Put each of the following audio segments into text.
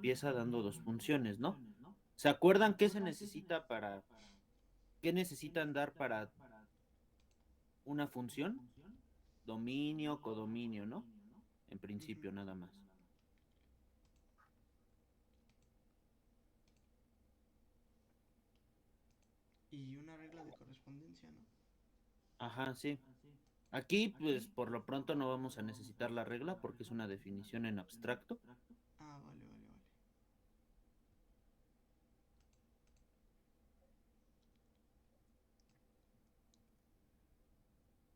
empieza dando dos funciones, ¿no? ¿Se acuerdan qué se necesita qué necesitan dar para una función? Dominio, codominio, ¿no? En Ujú. principio, nada más. Y una regla de correspondencia, ¿no? Ajá, sí. Aquí, pues, por lo pronto no vamos a necesitar la regla porque es una definición en abstracto. Ah, vale, vale, vale.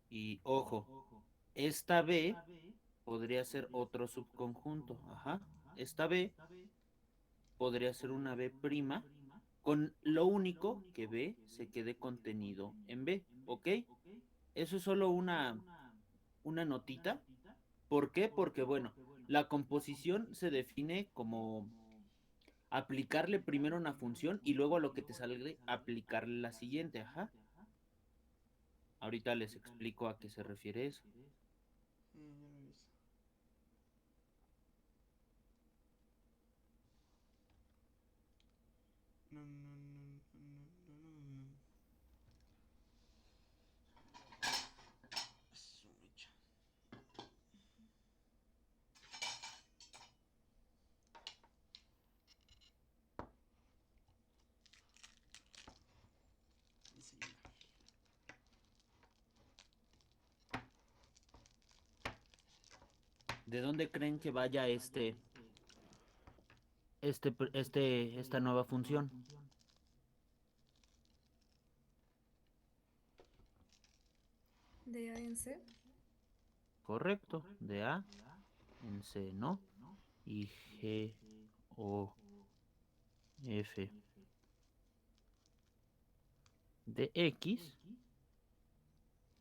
Y ojo, esta B podría ser otro subconjunto. Ajá. Esta B podría ser una B prima con lo único que B se quede contenido en B. ¿Ok? Eso es solo una notita. ¿Por qué? Porque, bueno, la composición se define como aplicarle primero una función y luego a lo que te salga aplicarle la siguiente. Ajá. Ahorita les explico a qué se refiere eso. Ya lo he visto. No, no, no, no, no, no, no. Su mecha. Enseguida. ¿De dónde creen que vaya esta nueva función? De A en C. Correcto, de A en C, ¿no? Y G, O, F de X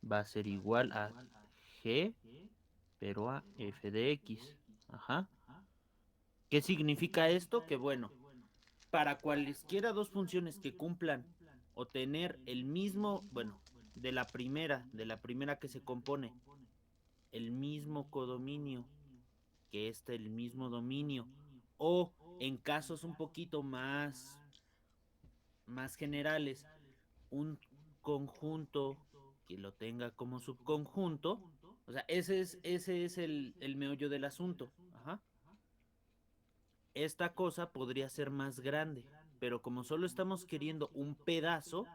va a ser igual a G, pero a F de X. Ajá. ¿Qué significa esto? Que bueno, para cualesquiera dos funciones que cumplan o tener el mismo, bueno, de la primera que se compone, el mismo codominio que el mismo dominio, o en casos un poquito más generales, un conjunto que lo tenga como subconjunto, o sea, ese es el meollo del asunto. Ajá. Esta cosa podría ser más grande, pero como solo estamos queriendo un pedazo,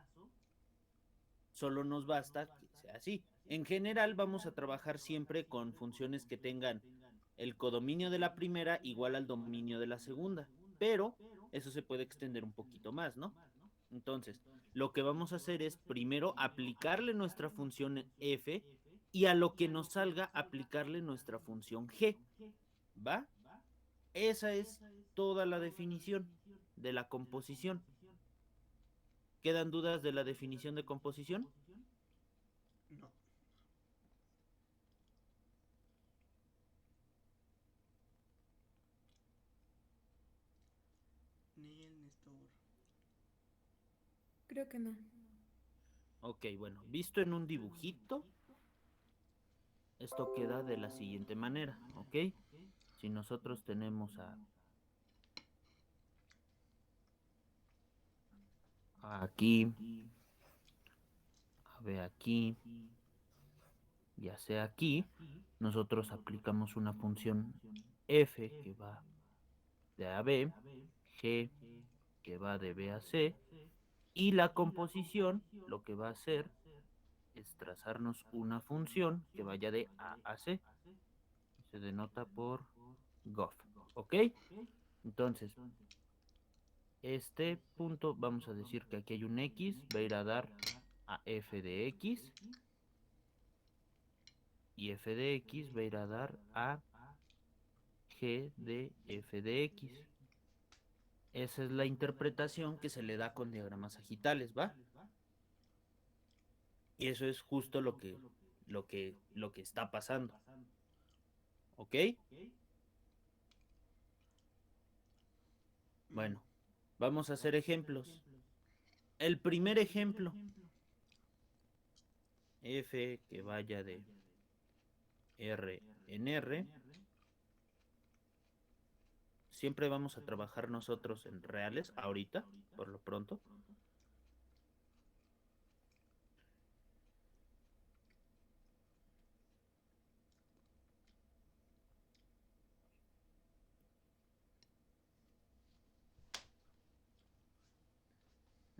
solo nos basta que sea así. En general vamos a trabajar siempre con funciones que tengan el codominio de la primera igual al dominio de la segunda, pero eso se puede extender un poquito más, ¿no? Entonces, lo que vamos a hacer es primero aplicarle nuestra función f y a lo que nos salga aplicarle nuestra función g, ¿va? Esa es toda la definición de la composición. ¿Quedan dudas de la definición de composición? No. Ni el Nestor. Creo que no. Ok, bueno, visto en un dibujito, esto queda de la siguiente manera, ¿ok? Si nosotros tenemos aquí, a B aquí, ya sea aquí, nosotros aplicamos una función f que va de A a B, g que va de B a C, y la composición lo que va a hacer es trazarnos una función que vaya de A a C. Se denota por gof, ¿ok? Entonces, este punto, vamos a decir que aquí hay un X, va a ir a dar a f de X, y f de X va a ir a dar a g de f de X. Esa es la interpretación que se le da con diagramas sagitales, ¿va? Y eso es justo lo que está pasando, ¿ok? Ujú. Bueno, vamos a hacer ejemplos. El primer ejemplo, f que vaya de R en R, siempre vamos a trabajar nosotros en reales, ahorita, por lo pronto.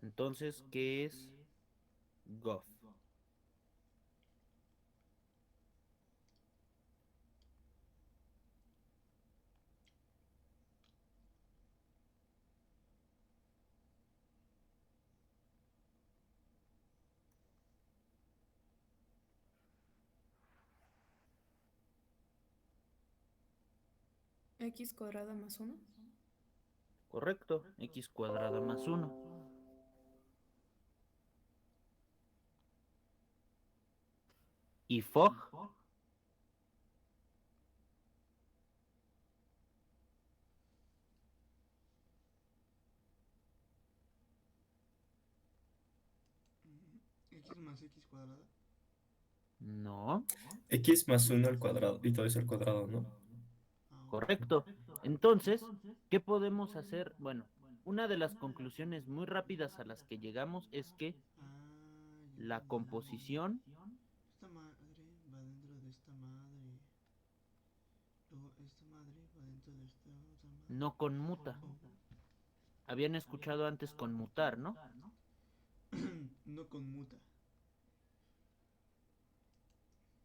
Entonces, ¿qué es gof? X cuadrada más 1. Correcto, x cuadrada más 1. ¿Y fog? X más X cuadrada. No, X más 1 al cuadrado. Y todo eso al cuadrado, ¿no? Ah, ok. correcto. Entonces, ¿qué podemos hacer? Bueno, una de las conclusiones muy rápidas a las que llegamos es que Ah, ya la entendí. composición Esta madre va dentro de esta madre. Luego esta madre va dentro de esta otra madre. no conmuta. Oh. Habían escuchado antes conmutar, ¿no? No conmuta.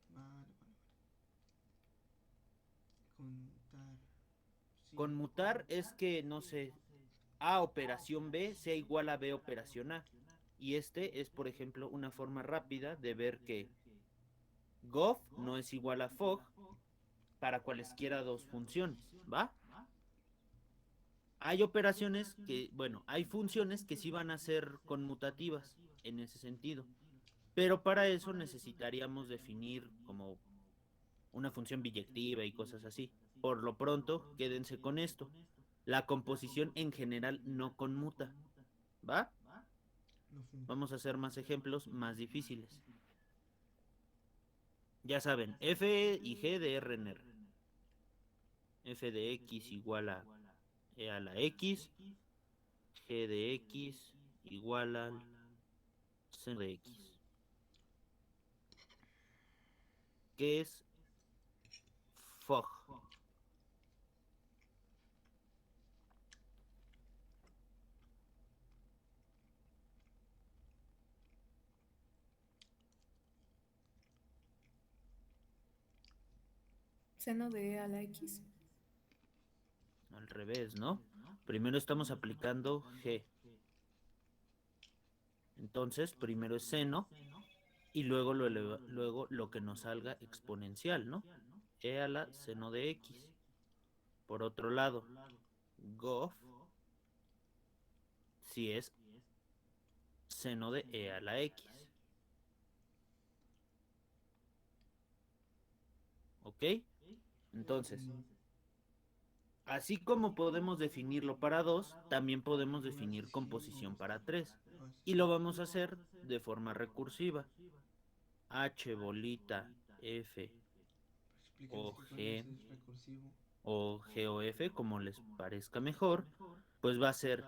Vale, vale, vale. Conmutar. Sí. Conmutar es que, no sé, A operación B sea igual a B operación A. Y este es, por ejemplo, una forma rápida de ver que gof no es igual a fog para cualesquiera dos funciones, ¿va? Hay operaciones que, bueno, hay funciones que sí van a ser conmutativas en ese sentido. Pero para eso necesitaríamos definir como una función biyectiva y cosas así. Por lo pronto, quédense con esto. La composición en general no conmuta, ¿va? No funta. Vamos a hacer más ejemplos más difíciles. Ya saben, f y g de r en r. F de x igual a e a la x, g de x igual al seno de x. ¿Qué es fog? Seno de E a la X. Al revés, ¿no? Primero estamos aplicando g. Entonces, primero es seno y luego luego lo que nos salga exponencial, ¿no? E a la seno de x. Por otro lado, gof si es seno de e a la x. ¿Ok? Entonces, Entendí. así como podemos definirlo para 2, también podemos definir composición para 3. Ah, Y sí. lo vamos a hacer de forma recursiva. H bolita F Explícales o qué coño G es recursivo. o G o F, como les parezca mejor, pues va a ser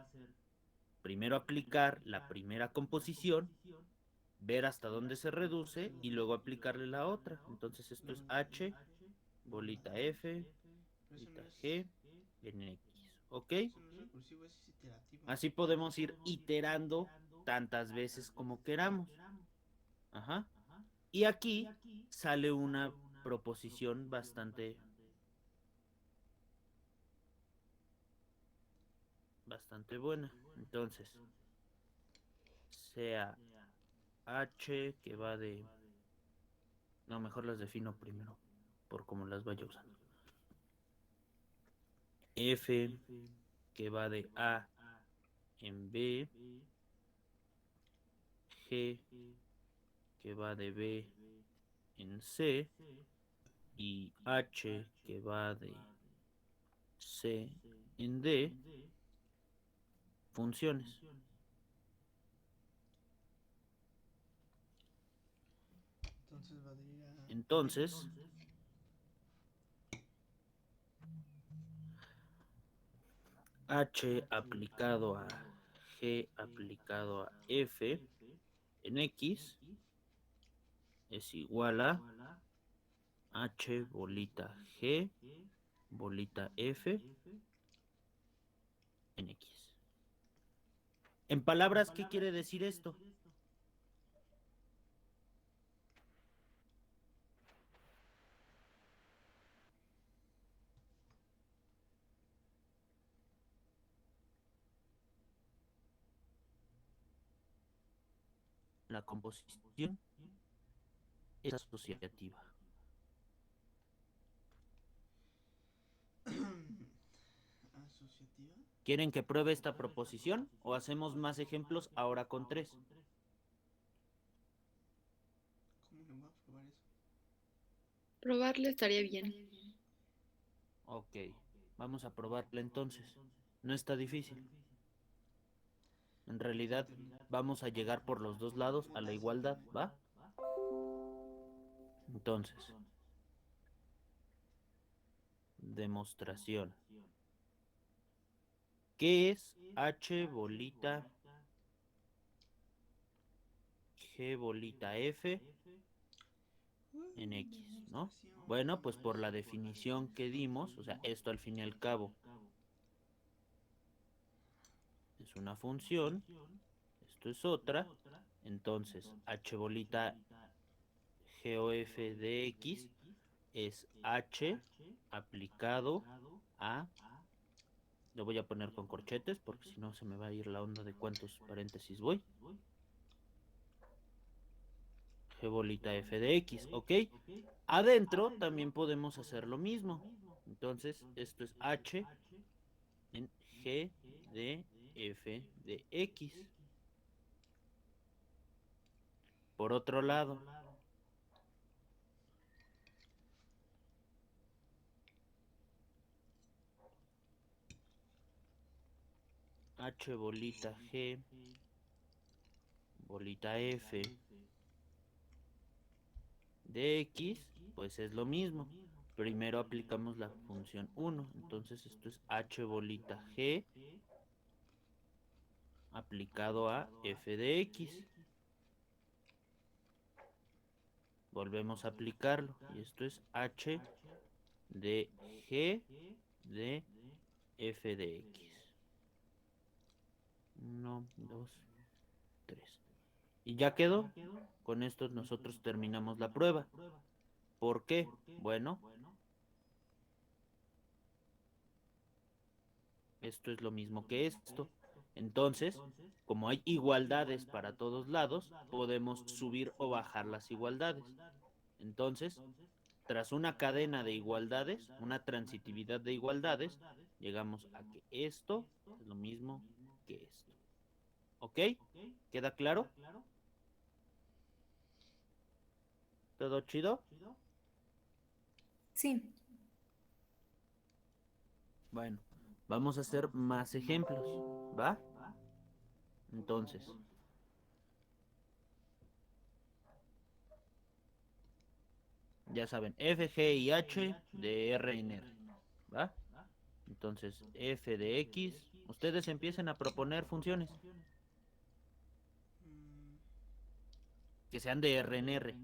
primero aplicar la primera composición, ver hasta dónde se reduce y luego aplicarle la otra. Entonces esto es H, bolita F, Pero eso no bolita es. G, en X. ¿Ok? Eso no es recursivo, eso es iterativo. Así podemos ir iterando tantas veces como queramos. Ajá. Y aquí sale una proposición bastante buena. Entonces, sea H que va de... No, mejor las defino primero, por cómo las vaya usando. F que va de A en B, G que va de B en C y H que va de C en D, funciones. Entonces va a ir a. Entonces, H aplicado a G aplicado a F en X es igual a H bolita G bolita F en X. En palabras, ¿qué quiere decir esto? La composición es asociativa. Asociativa. ¿Quieren que pruebe esta proposición o hacemos más ejemplos ahora con 3? ¿Cómo no va a probar eso? Probarle estaría bien. Ok, vamos a probarla entonces. No está difícil. En realidad vamos a llegar por los dos lados a la igualdad, ¿va? Entonces, demostración. ¿Qué es H bolita G bolita F en X, ¿no? Bueno, pues por la definición que dimos, o sea, esto al fin y al cabo es una función, esto es otra, entonces H bolita G o F de X es H aplicado a, lo voy a poner con corchetes porque si no se me va a ir la onda de cuántos paréntesis voy. G bolita F de X, ¿ok? Adentro también podemos hacer lo mismo. Entonces, esto es H en G de F de X. Por otro lado, H bolita G bolita F de X, pues es lo mismo. Primero aplicamos la función 1. Entonces esto es H bolita G aplicado a F de X. Volvemos a aplicarlo. Y esto es H de G de F de X. 1, 2, 3. Y ya quedó. Con esto nosotros terminamos la prueba. ¿Por qué? Bueno, esto es lo mismo que esto. Entonces, como hay igualdades para todos lados, podemos subir o bajar las igualdades. Entonces, tras una cadena de igualdades, una transitividad de igualdades, llegamos a que esto es lo mismo que esto. ¿Ok? ¿Queda claro? ¿Todo chido? Sí. Bueno, vamos a hacer más ejemplos, ¿va? Entonces, ya saben, F, G y H de R en R, ¿va? Entonces, F de X, ustedes empiecen a proponer funciones Mm, que sean de R en R.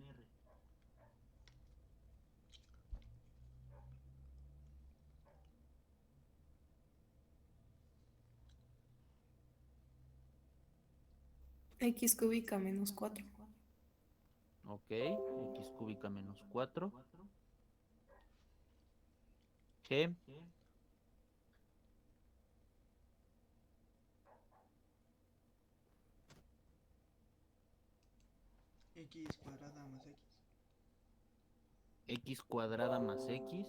X cúbica menos 4. Ok, X cúbica menos 4. G, X cuadrada más X. X cuadrada más X.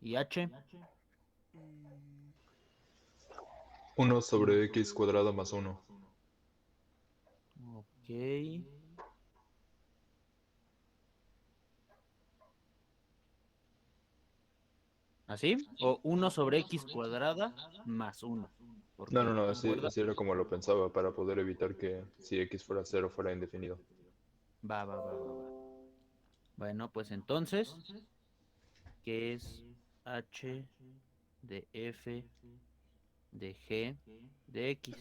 Y H, Mm, 1 sobre x cuadrado más 1. ok. ¿Así? O 1 sobre X cuadrada más 1. No, no, Porque, no, recuerda, así era como lo pensaba, para poder evitar que si x fuera 0 fuera indefinido. va. Bueno, pues entonces, ¿qué es h de f de g de x.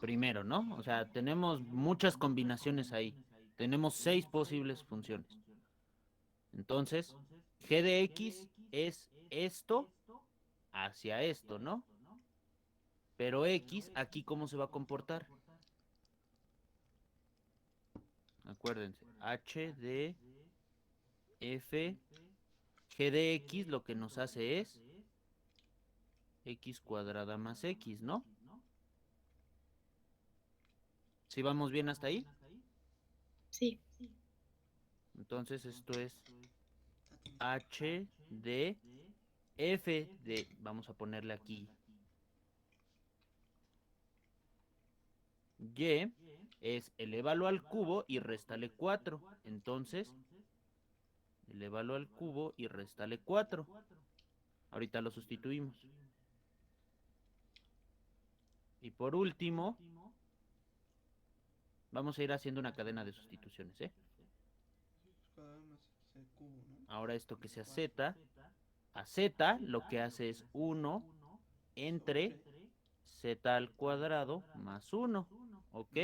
Primero, ¿no? O sea, tenemos muchas combinaciones ahí. Tenemos 6 posibles funciones. Entonces, g de x es esto hacia esto, ¿no? Pero x, aquí, ¿cómo se va a comportar? Acuérdense, h de f, g de x lo que nos hace es x cuadrada más x, ¿no? ¿Sí vamos bien hasta ahí? Sí. Entonces esto es h de f de, vamos a ponerle aquí, y es elévalo al cubo y réstale 4. Entonces, elévalo al cubo y réstale 4. Ahorita lo sustituimos. Y por último, vamos a ir haciendo una cadena de sustituciones, ¿eh? Cuadrado más x al cubo, ¿no? Ahora esto que sea z, a z lo que hace es 1 entre Sobre. z al cuadrado más 1, ¿ok?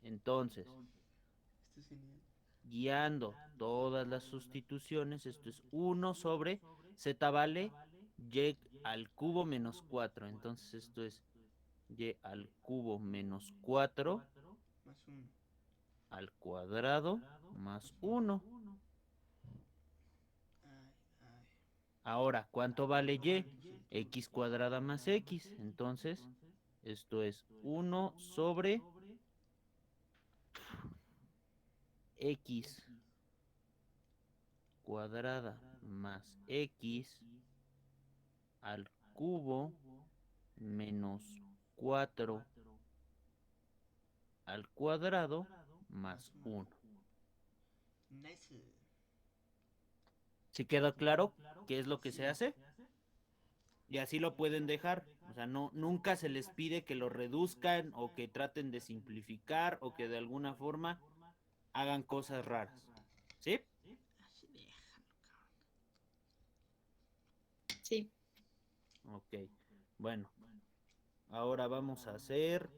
Entonces, Esto es genial. guiando todas las sustituciones, esto es 1 sobre z vale y al cubo menos 4. Entonces esto es y al cubo menos 4 Más 1. al cuadrado más 1. Ay, ay. Ahora, ¿cuánto vale y? Sí. X cuadrada más x. Entonces, esto es 1 sobre x cuadrada más x al cubo menos 4 al cuadrado más 1. Nice. ¿Sí queda claro qué es lo que se hace? Y así lo pueden dejar. O sea, no, nunca se les pide que lo reduzcan o que traten de simplificar o que de alguna forma hagan cosas raras. ¿Sí? Así déjalo, cabrón. Sí. Ok. Bueno, ahora vamos a hacer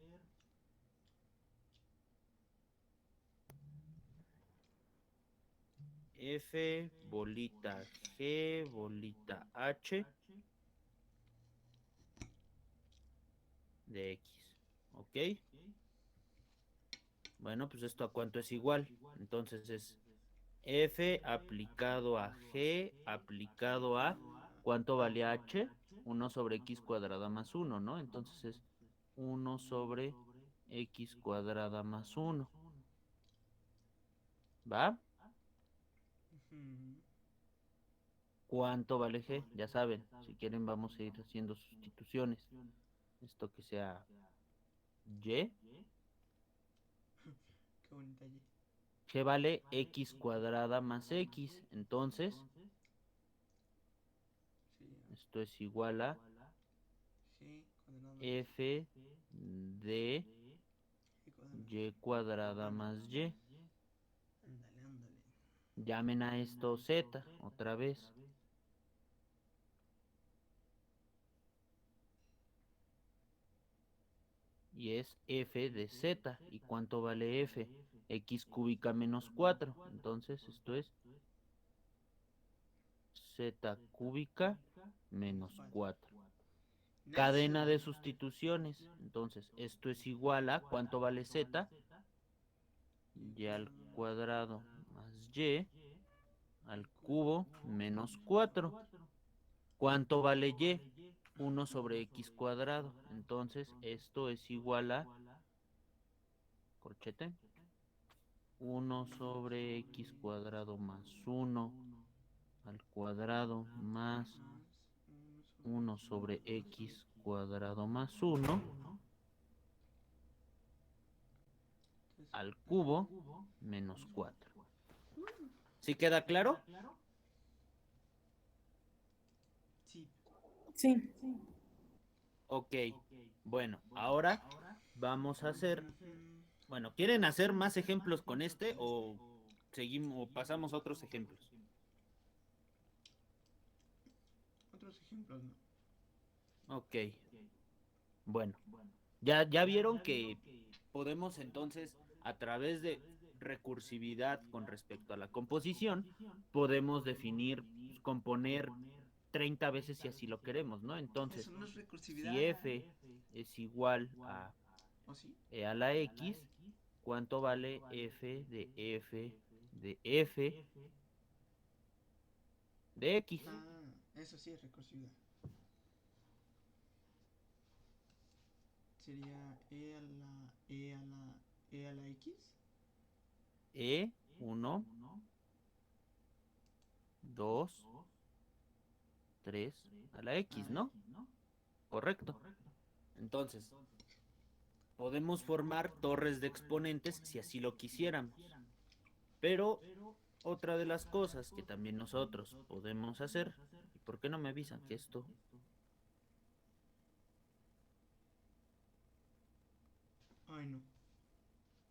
F bolita G bolita H de X. ¿Ok? Bueno, pues esto a cuánto es igual. Entonces es F aplicado a G aplicado a ¿cuánto vale H? 1 sobre X cuadrada más 1, ¿no? Entonces es 1 sobre X cuadrada más 1. ¿Va? Ujú. ¿Cuánto vale G? Ya saben, si quieren vamos a ir haciendo sustituciones. Esto que sea Y. Qué bonita Y. G vale X cuadrada más X. Entonces, Sí, esto es igual a G cuadrado más F de G cuadrado más Y cuadrada más Y. Ándale, ándale. Llamen a esto Z otra vez. Y es F de Z. ¿Y cuánto vale F? X cúbica menos 4. Entonces esto es Z cúbica menos 4. Cadena de sustituciones. Entonces esto es igual a ¿cuánto vale Z? Y al cuadrado más Y al cubo menos 4. ¿Cuánto vale Y? 1 sobre X cuadrado. Entonces esto es igual a, corchete, 1 sobre X cuadrado más 1 al cuadrado más 1 sobre X cuadrado más 1 al cubo menos 4. ¿Sí queda claro? Sí. Sí. Ok. Bueno, ahora vamos a hacer. Ujú. Bueno, ¿quieren hacer más ejemplos con este o seguimos o pasamos a otros ejemplos? otros ejemplos, ¿no? Ok. Bueno, ya vieron que podemos entonces, a través de recursividad con respecto a la composición, podemos definir, pues, componer 30 veces si así lo queremos, ¿no? Eso Entonces, no es si recursividad. f es igual a ¿O sí? e a la x, ¿cuánto vale f de f de x? Ah, eso sí es recursividad. Sería e a la x. E, 1, 2, 3 a la x, Ah, ya. ¿no? Correcto. Entonces, podemos formar torres de exponentes si así lo quisiéramos. Pero otra de las cosas que también nosotros podemos hacer, ¿y por qué no me avisan que esto? Ay, no.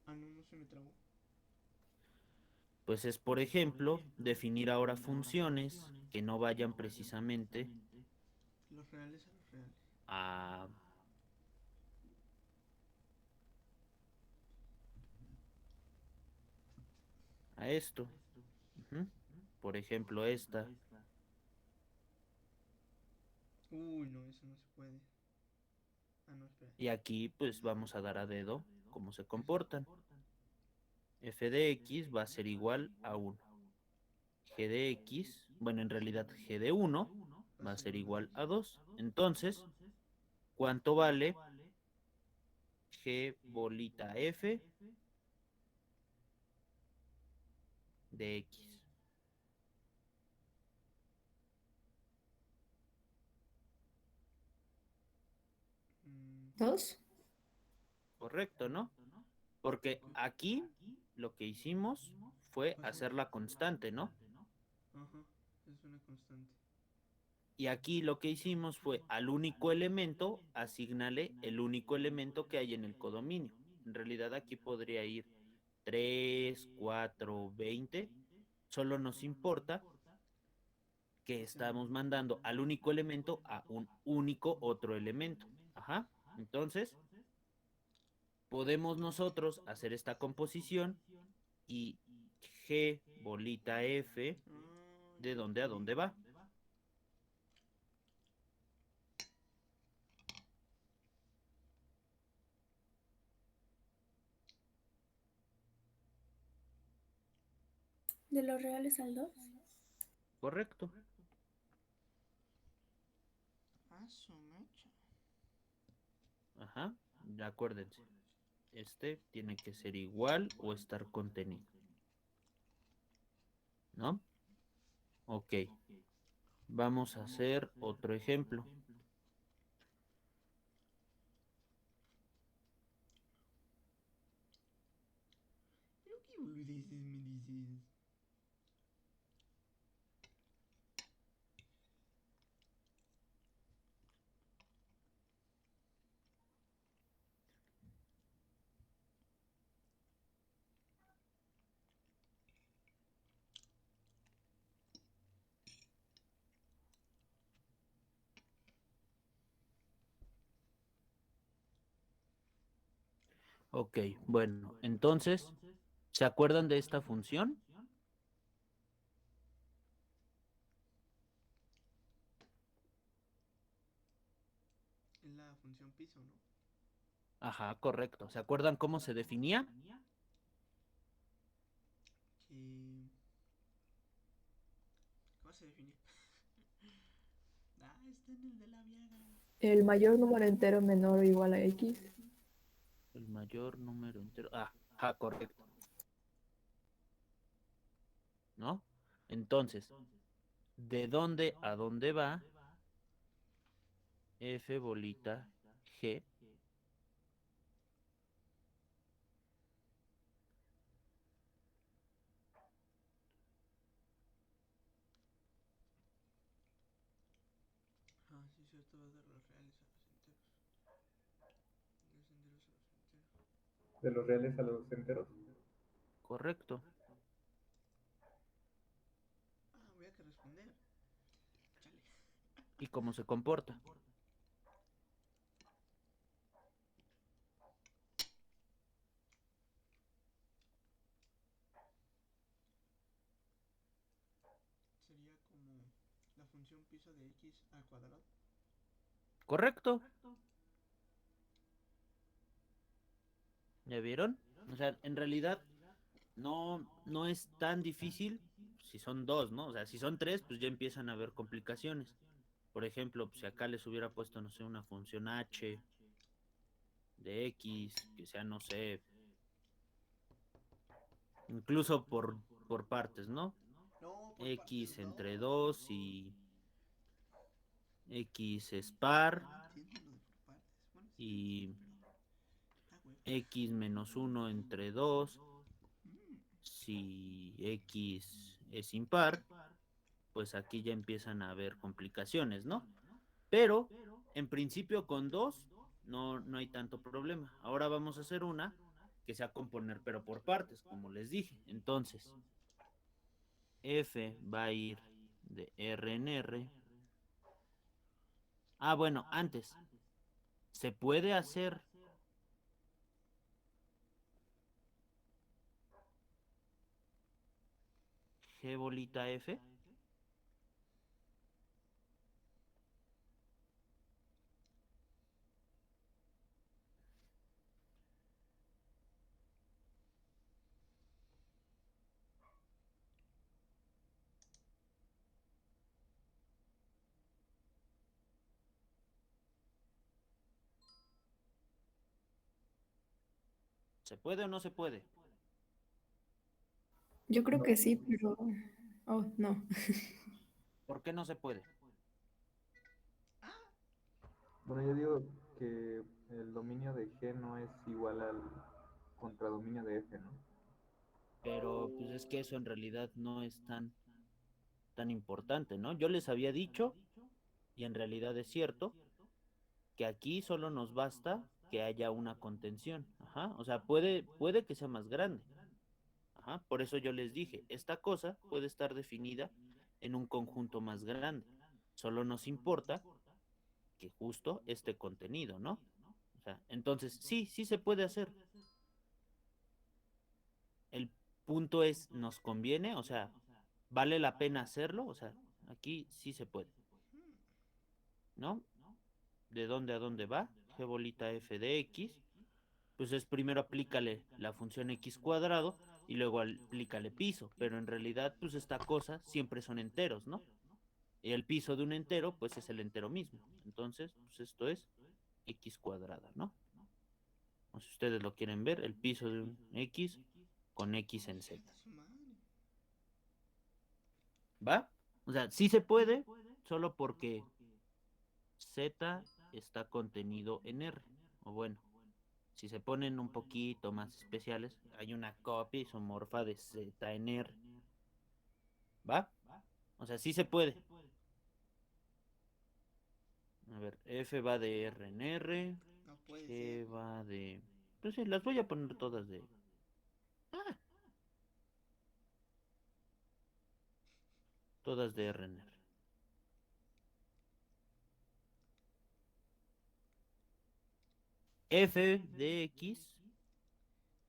Ah, no, no se me trabó. Pues es, por ejemplo, definir ahora funciones que no vayan precisamente Los reales a los reales. a, a esto. Ujú. Por ejemplo, esta. Uy, no, eso no se puede. Ah, no, espera. Y aquí pues vamos a dar a dedo cómo se Eso. comportan. F de x va a ser igual a 1. G de x, bueno, en realidad G de 1 Va a va a ser ser igual a igual 2. a 2. Entonces, ¿cuánto vale G bolita F de x? Mm, 2. Correcto, ¿no? Porque ok. aquí lo que hicimos fue Pasó. hacer la constante, ¿no? Ajá. Es una constante. Y aquí lo que hicimos fue al único elemento, asignale el único elemento que hay en el codominio. En realidad aquí podría ir 3, 4, 20. Solo nos importa que Que sea estamos uno. mandando al único elemento a un único otro elemento. Ajá. Entonces, podemos nosotros hacer esta composición y G bolita F, Ah, ¿de ya, dónde a ok. dónde va? De los reales al 2. Correcto. Ah, su mecha. Ajá. Acuérdense. Este tiene que ser igual o estar contenido, ¿no? Ok. Vamos a hacer otro ejemplo. ¿Pero qué boludeces me dices? Ok, bueno, entonces, ¿se acuerdan de esta función? Es la función piso, ¿no? Ajá, correcto. ¿Se acuerdan cómo se definía? Que... ¿Cómo se define? Ah, está en el de la viaga. El mayor número entero menor o igual a x. El mayor número entero. Ajá, correcto. ¿No? Entonces, ¿de dónde a dónde va F bolita G? Ah, sí, cierto, va de los reales a los enteros. De los enteros a los enteros. De los reales a los enteros. Correcto. Ah, voy a que responder. Chale. y cómo se comporta. Sería como la función piso de x al cuadrado. ¿Correcto? ¿Ya vieron? O sea, en realidad no es tan difícil si son dos, ¿no? O sea, si son tres, pues ya empiezan a haber complicaciones. Por ejemplo, pues, si acá les hubiera puesto, no sé, una función h de x, que sea, no sé, incluso por partes, ¿no? No, por X partes entre no. 2 y X es par No entiendo lo de por partes. Bueno, sí lo y entiendo, pero. Ah, güey. X menos 1 entre 2, Mm. si X es impar, pues aquí ya empiezan a haber complicaciones, ¿no? Pero en principio con 2 no hay tanto problema. Ahora vamos a hacer una que sea componer pero por partes, como les dije. Entonces, F va a ir de R en R. Ah, bueno, antes, se puede hacer G bolita F. ¿Se puede o no se puede? Yo creo que sí, pero... Oh, no. ¿Por qué no se puede? Bueno, yo digo que el dominio de G no es igual al contradominio de F, ¿no? Pero pues es que eso en realidad no es tan importante, ¿no? Yo les había dicho, y en realidad es cierto, que aquí solo nos basta que haya una contención. Ajá. O sea, puede que sea más grande. Ajá. Por eso yo les dije, esta cosa puede estar definida en un conjunto más grande. Solo nos importa que justo este contenido, ¿no? O sea, entonces sí se puede hacer. El punto es, ¿nos conviene? O sea, ¿vale la pena hacerlo? O sea, aquí sí se puede, ¿no? ¿De dónde a dónde va? G bolita f de x. Pues es primero aplícale la función x cuadrado y luego aplícale piso. Pero en realidad, pues esta cosa siempre son enteros, ¿no? Y el piso de un entero, pues es el entero mismo. Entonces, pues esto es x cuadrada, ¿no? O si ustedes lo quieren ver, el piso de un x con x en z. Chinga su madre. ¿Va? O sea, sí se puede, solo porque z está contenido en R. O bueno, si se ponen un poquito más especiales, hay una copia isomorfa de z en R. ¿Va? O sea, sí se puede. A ver, F va de R en R, No puede ser. G va de... Pues sí, las voy a poner todas de... Ah, todas de R en R. F de X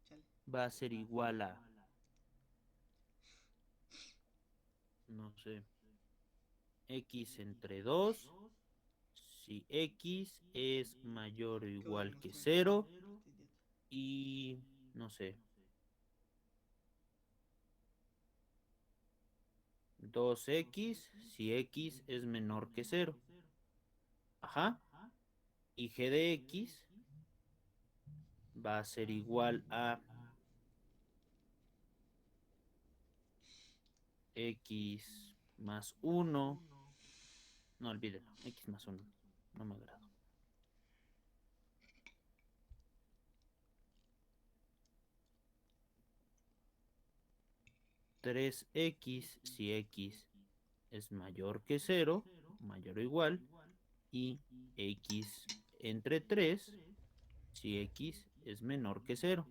Chale. va a ser igual a, no sé, X entre 2 si X es mayor o Qué bueno, igual más que cuenta. 0 Este idiota. y, no sé, 2X si X es menor que 0. Ajá. Y G de X va a ser igual a X más 1. No olvídenlo, X más 1. No me agrado. 3X si X es mayor que 0, mayor o igual, y X entre 3 si X es menor que 0.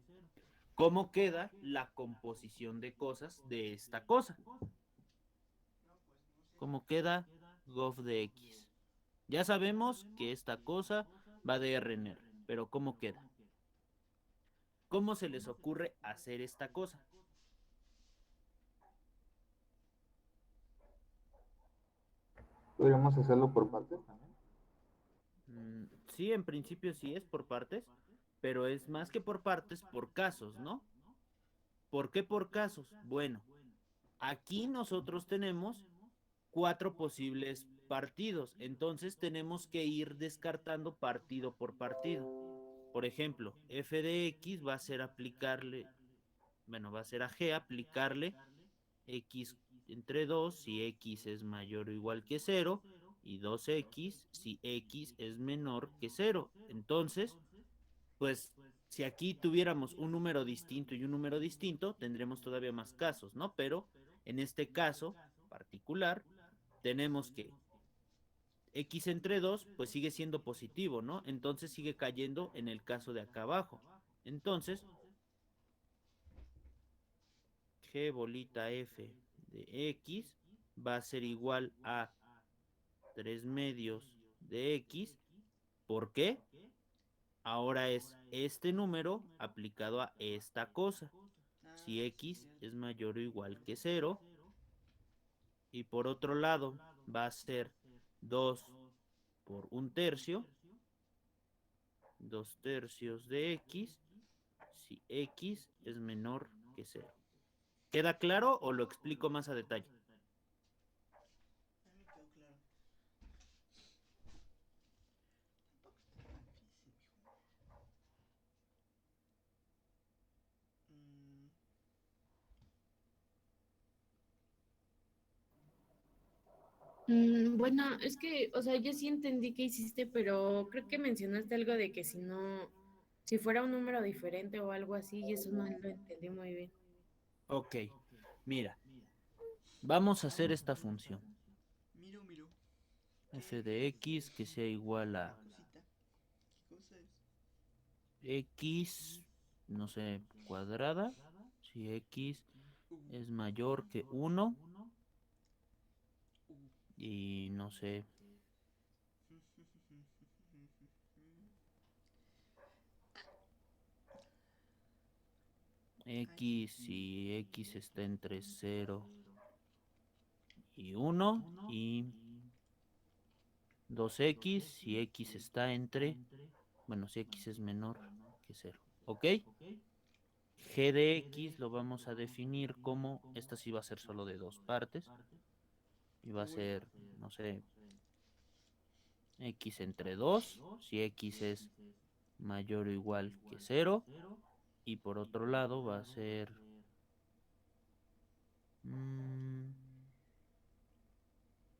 ¿Cómo queda la composición de cosas de esta cosa? No, pues no sé. ¿Cómo queda gof de X? Ya sabemos que esta cosa va de R en R, pero ¿cómo queda? ¿Cómo se les ocurre hacer esta cosa? Podríamos hacerlo por partes también. Sí, en principio sí es por partes, pero es más que por partes, por casos, ¿no? ¿Por qué por casos? Bueno, aquí nosotros tenemos 4 posibles partidos, entonces tenemos que ir descartando partido por partido. Por ejemplo, f de x va a ser aplicarle, bueno, va a ser a g aplicarle x entre 2 si x es mayor o igual que 0 y 2x si x es menor que 0. Entonces, pues si aquí tuviéramos un número distinto y un número distinto, tendremos todavía más casos, ¿no? Pero en este caso particular, tenemos que x entre 2 pues sigue siendo positivo, ¿no? Entonces sigue cayendo en el caso de acá abajo. Entonces, g bolita f de x va a ser igual a 3 medios de x. ¿Por qué? Ahora es este número aplicado a esta cosa. Si x es mayor o igual que 0. Y por otro lado va a ser 2 por 1/3. 2/3 de x si x es menor que 0. ¿Queda claro o lo explico más a detalle? Ya me quedó claro. Tampoco está tan difícil, hijo. Mm, Bueno, es que, o sea, yo sí entendí qué hiciste, pero creo que mencionaste algo de que si no, si fuera un número diferente o algo así, y eso no lo entendí muy bien. Ok, mira, vamos a hacer esta función. miro, miro. F de x que sea igual a Cosita. ¿Qué cosa es? x, no sé, cuadrada. Si x Uh, es mayor que 1 uh. y no sé, x si x está entre 0 y 1 y 2x si x está entre, bueno, si x es menor que 0. ¿Ok? G de x lo vamos a definir como, esta sí va a ser solo de dos partes, y va a Uy. ser, no sé, x entre 2 si x es mayor o igual que 0, y por otro lado va a ser,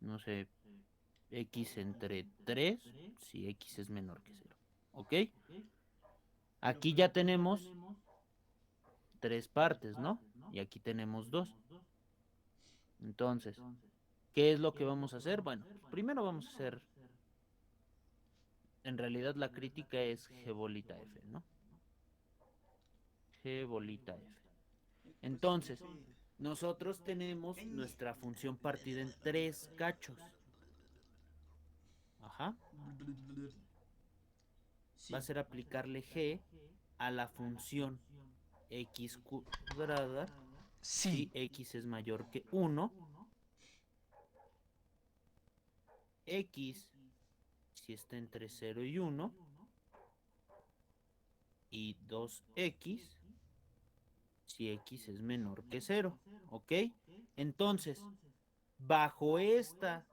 no sé, x entre 3 si x es menor que 0. ¿Ok? Aquí ya tenemos 3 partes, ¿no? Y aquí tenemos 2. Entonces, ¿qué es lo que vamos a hacer? Bueno, primero vamos a hacer, en realidad la crítica es g bolita f, ¿no? G bolita f. Pues sí, Entonces, nosotros tenemos nuestra función partida en 3 cachos. Ajá. Va a ser aplicarle g a la función x cuadrada si x es mayor que 1, x si está entre 0 y 1, y 2x si x es menor que 0. ¿Ok? Entonces, bajo esta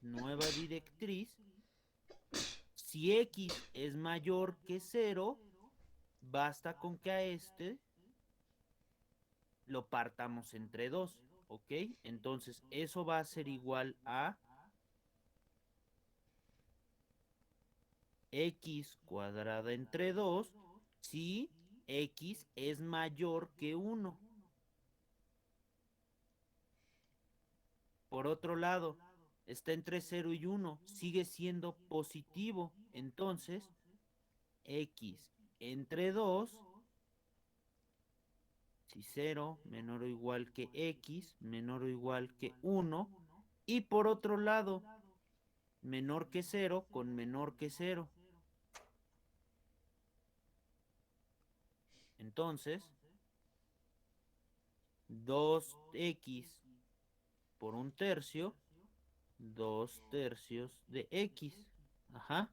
nueva directriz, si x es mayor que 0, basta con que a este lo partamos entre 2. ¿Ok? Entonces, eso va a ser igual a x cuadrada entre 2 si x es mayor que 1. Por otro lado, está entre 0 y 1, sigue siendo positivo. Entonces, x entre 2, si 0 menor o igual que x, menor o igual que 1. Y por otro lado, menor que 0 con menor que 0. Entonces, 2x por 1/3, 2/3 de x. Ajá.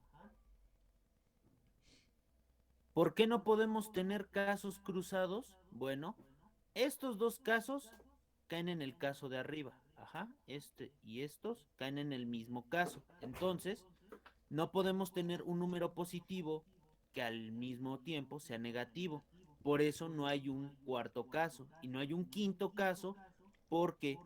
¿Por qué no podemos tener casos cruzados? Bueno, estos dos casos caen en el caso de arriba. Ajá, este y estos caen en el mismo caso. Entonces, no podemos tener un número positivo que al mismo tiempo sea negativo. Por eso no hay un cuarto caso y no hay un quinto caso porque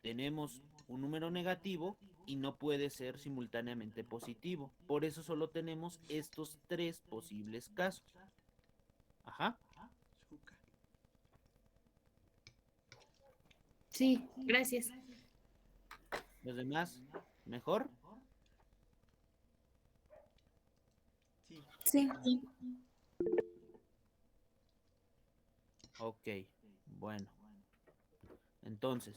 tenemos un número negativo y no puede ser simultáneamente positivo. Por eso solo tenemos estos tres posibles casos. Ajá. Azúcar. Sí, gracias. Los demás, ¿mejor? Sí. Sí. Ok, bueno. Entonces,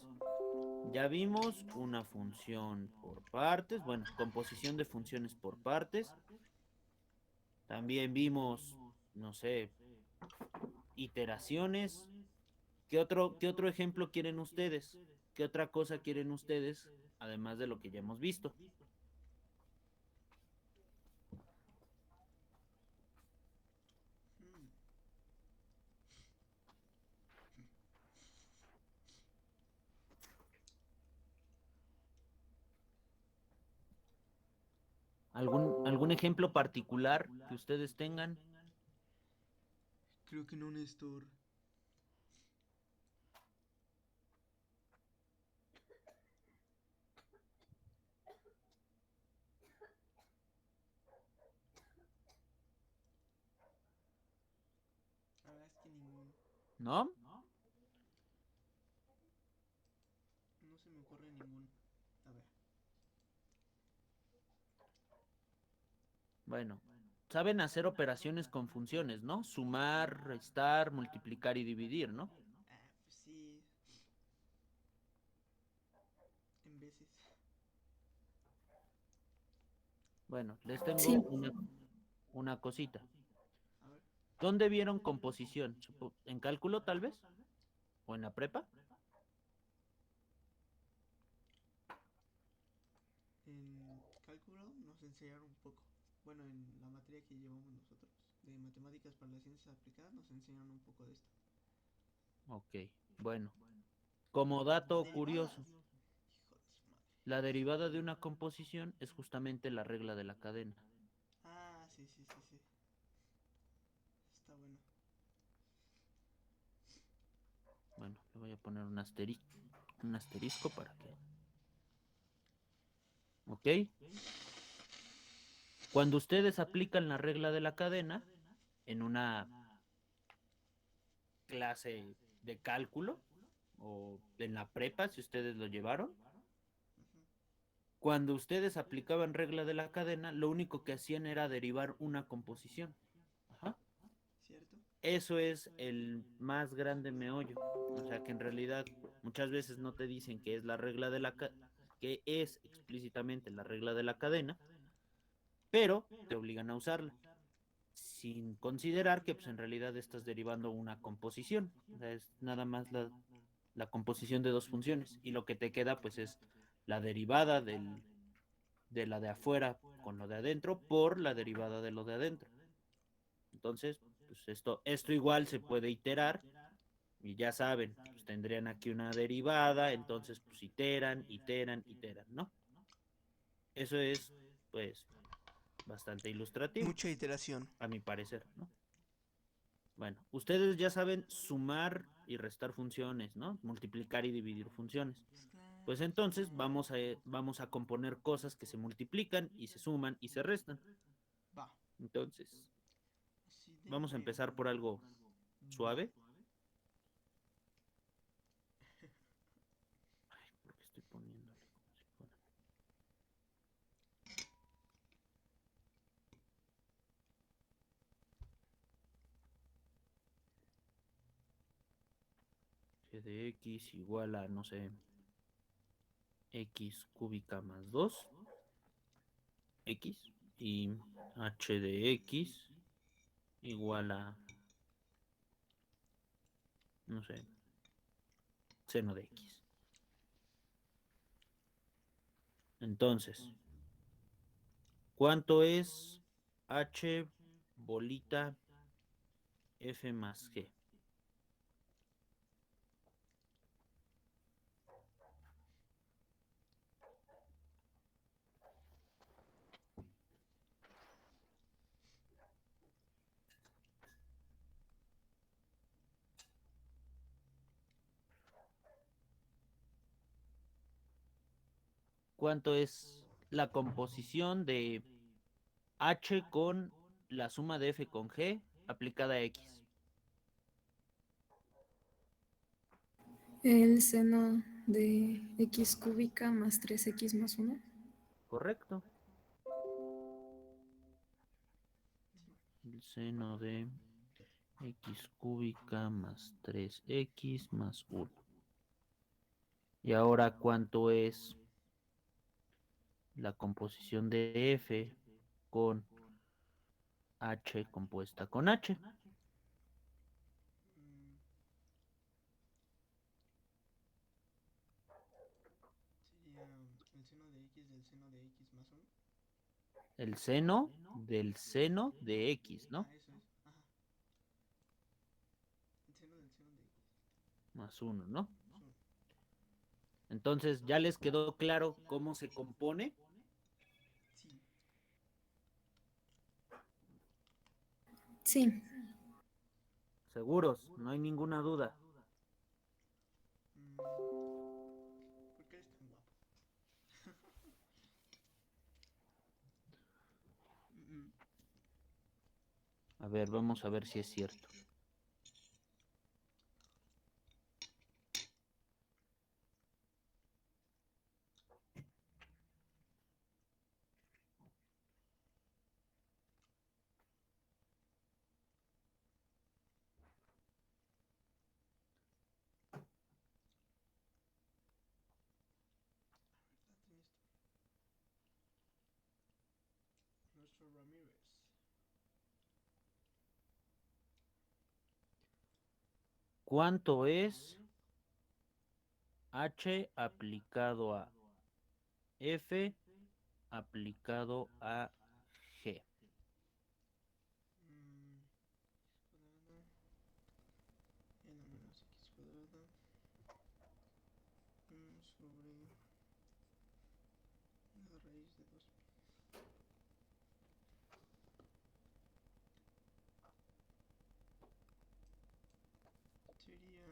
ya vimos una función por partes, bueno, composición de funciones por partes. También vimos, no sé, iteraciones. Qué otro ejemplo quieren ustedes? ¿Qué otra cosa quieren ustedes, además de lo que ya hemos visto? Mm, ¿Algún ejemplo particular que ustedes tengan? Creo que no, Néstor. La verdad es que ninguno. ¿No? No se me ocurre ninguno. A ver. Bueno, saben hacer operaciones con funciones, ¿no? Sumar, restar, multiplicar y dividir, ¿no? Pues sí. En veces. Bueno, les Sí. tengo una cosita. A ver. ¿Dónde vieron composición? ¿En cálculo tal vez? ¿O en la prepa? En cálculo nos enseñaron un poco. Bueno, en la materia que llevamos nosotros, de matemáticas para las ciencias aplicadas, nos enseñaron un poco de esto. Ok, bueno. Como dato curioso, Derivadas. Hijo de su madre. la derivada de una composición es justamente la regla de la cadena. Ah, sí, sí, sí, sí. Está bueno. Bueno, le voy a poner un asterisco para que... ¿Ok? Cuando ustedes aplican la regla de la cadena en una clase de cálculo o en la prepa, si ustedes lo llevaron, Ujú. cuando ustedes aplicaban regla de la cadena, lo único que hacían era derivar una composición. Ajá. ¿Cierto? Eso es el más grande meollo. O sea que en realidad muchas veces no te dicen que es la regla de que es explícitamente la regla de la cadena, pero te obligan a usarla, sin considerar que pues, en realidad estás derivando una composición. O sea, es nada más la composición de dos funciones. Y lo que te queda, pues, es la derivada de la de afuera con lo de adentro por la derivada de lo de adentro. Entonces, pues esto igual se puede iterar. Y ya saben, pues tendrían aquí una derivada, entonces pues iteran, ¿no? Eso es, pues, bastante ilustrativo, Mucha iteración. a mi parecer, ¿no? Bueno, ustedes ya saben sumar y restar funciones, ¿no? Multiplicar y dividir funciones. Pues entonces vamos a componer cosas que se multiplican y se suman y se restan. Va. Entonces, Así de vamos a empezar por huevos. algo Va. suave. Ay, ¿por qué estoy poniéndole como si fuera? G de X igual a, no sé, X cúbica más 2. X y h de X igual a, no sé, seno de X. Entonces, ¿cuánto es h bolita f más g? ¿Cuánto es la composición de h con la suma de f con g aplicada a x? El seno de x cúbica más 3x más 1. Correcto. El seno de x cúbica más 3x más 1. Y ahora, ¿cuánto es la composición de f con h compuesta con h? Mm, sería el seno de x del seno de x más 1. El seno del seno de x, ¿no? Ah, eso es. Ajá. El seno del seno de x Más 1, ¿no? más 1. Entonces, ¿ya les quedó claro cómo se compone? Sí. Sí, Seguros, no hay ninguna duda. ¿Por qué eres tan guapo? Mm, A ver, vamos a ver si es cierto. ¿verdad? Tienes tú. Nuestro Ramírez. ¿Cuánto es h aplicado a f aplicado a g? Mm, cuadrada. N menos x cuadrada. 1 sobre la raíz de 2. Sería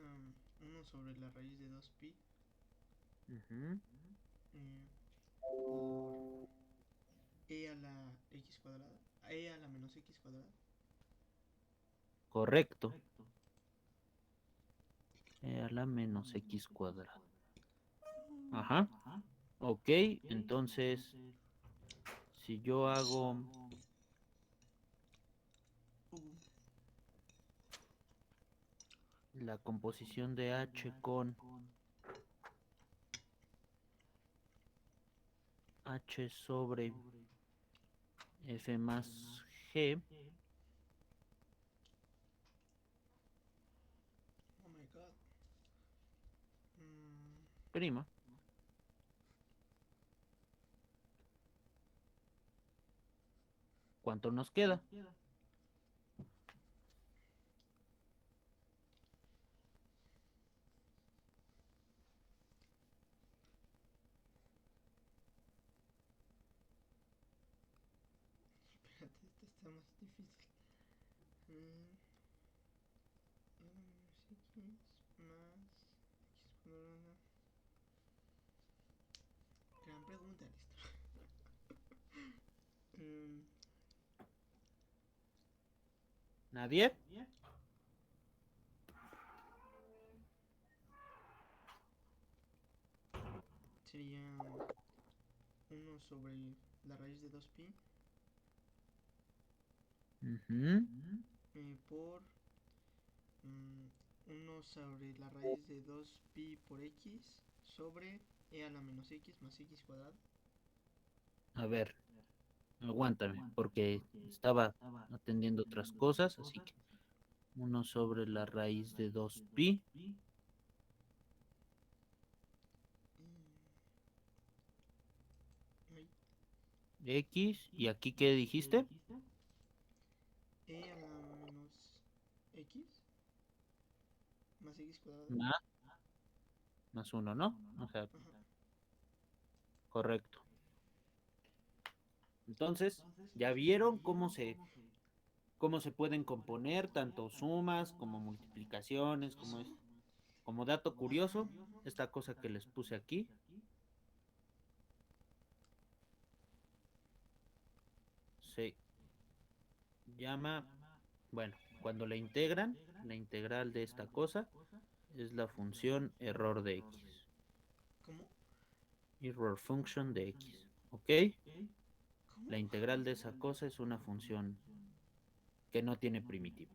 1 sobre la raíz de 2pi Ujú. por e a la x cuadrada. E a la menos x cuadrada. Correcto. E a la menos x cuadrado. Ajá. Ok, entonces, si yo hago la composición de h con h sobre f más g, Oh my god. Mm, prima, ¿cuánto nos queda? espérate, esto está más difícil. Mm, N menos x más x cuadrada. Gran pregunta, listo. Mm, ¿Nadie? sería 1 sobre la raíz de 2pi Ujú. por 1 sobre la raíz de 2pi por x sobre e a la menos x más x cuadrado. A ver, Aguántame, porque estaba atendiendo otras cosas, así que 1 sobre la raíz de 2pi. Ay, X, ¿y aquí qué dijiste? E a la menos X más X cuadrado. Más 1, ¿no? O sea, Ajá. correcto. Entonces, ya vieron cómo se pueden componer tanto sumas como multiplicaciones, como dato curioso, esta cosa que les puse aquí se llama, bueno, cuando la integran, la integral de esta cosa es la función error de x, ¿Cómo? error function de x, ¿ok? ¿Cómo? La integral de esa cosa es una función que no tiene primitiva.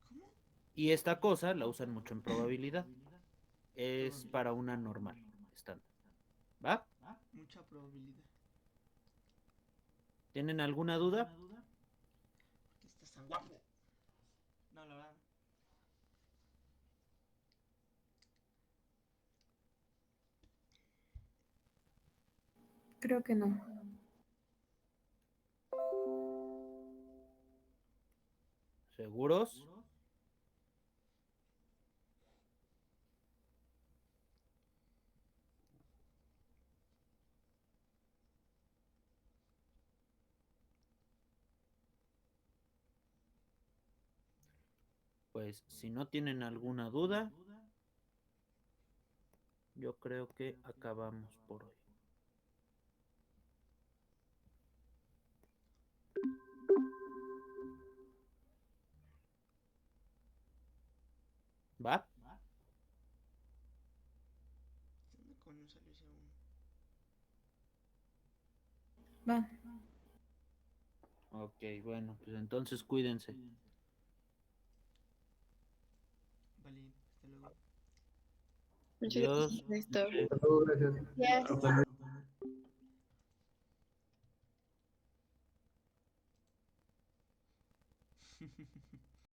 ¿Cómo? Y esta cosa la usan mucho en probabilidad. Es para una normal estándar. ¿Va? Mucha probabilidad. ¿Tienen alguna duda? ¿Por qué estás tan guapo? No, la verdad. Creo que no. ¿Seguros? Pues si no tienen alguna duda, yo creo que acabamos por hoy. ¿Va? ¿Dónde coño salió ese uno? Va. Ok, bueno, pues entonces cuídense. Vale, hasta luego. Muchas Adiós. gracias, Néstor. Hasta luego, gracias. Gracias.